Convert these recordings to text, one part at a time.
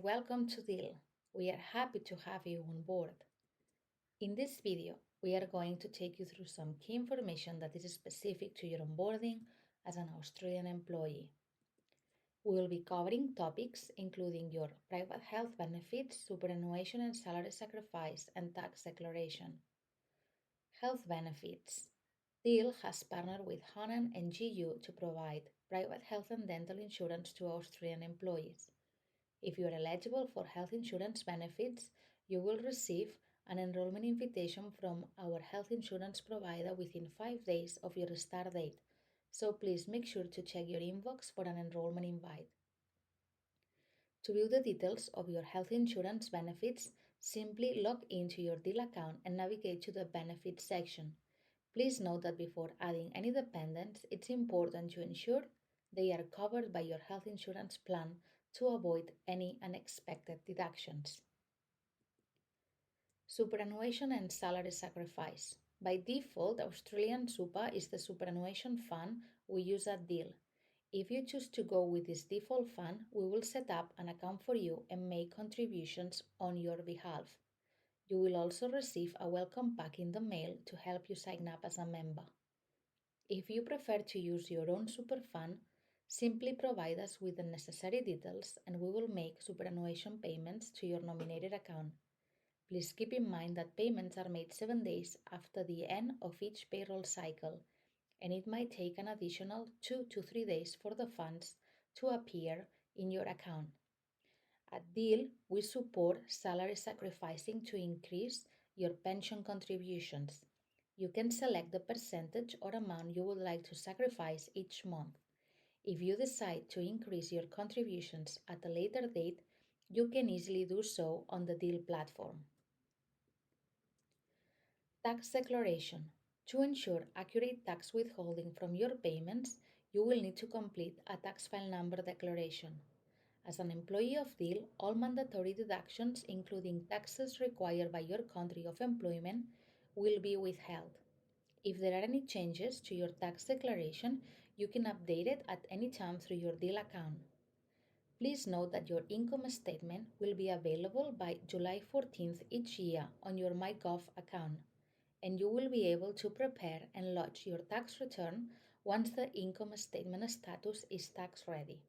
welcome to Deel. We are happy to have you on board. In this video, we are going to take you through some key information that is specific to your onboarding as an Australian employee. We will be covering topics including your private health benefits, superannuation and salary sacrifice, and tax declaration. Health benefits. Deel has partnered with Hanna and Bupa to provide private health and dental insurance to Australian employees. If you are eligible for health insurance benefits, you will receive an enrollment invitation from our health insurance provider within 5 days of your start date, so please make sure to check your inbox for an enrollment invite. To view the details of your health insurance benefits, simply log into your Deel account and navigate to the Benefits section. Please note that before adding any dependents, it's important to ensure they are covered by your health insurance plan to avoid any unexpected deductions. Superannuation and salary sacrifice. By default, Australian Super is the superannuation fund we use at Deel. If you choose to go with this default fund, we will set up an account for you and make contributions on your behalf. You will also receive a welcome pack in the mail to help you sign up as a member. If you prefer to use your own super fund, simply provide us with the necessary details and we will make superannuation payments to your nominated account. Please keep in mind that payments are made 7 days after the end of each payroll cycle, and it might take an additional 2 to 3 days for the funds to appear in your account. At Deel, we support salary sacrificing to increase your pension contributions. You can select the percentage or amount you would like to sacrifice each month. If you decide to increase your contributions at a later date, you can easily do so on the Deel platform. Tax declaration. To ensure accurate tax withholding from your payments, you will need to complete a tax file number declaration. As an employee of Deel, all mandatory deductions, including taxes required by your country of employment, will be withheld. If there are any changes to your tax declaration, you can update it at any time through your Deel account. Please note that your income statement will be available by July 14th each year on your myGov account, and you will be able to prepare and lodge your tax return once the income statement status is tax ready.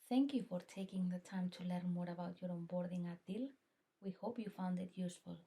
Thank you for taking the time to learn more about your onboarding at Deel. We hope you found it useful.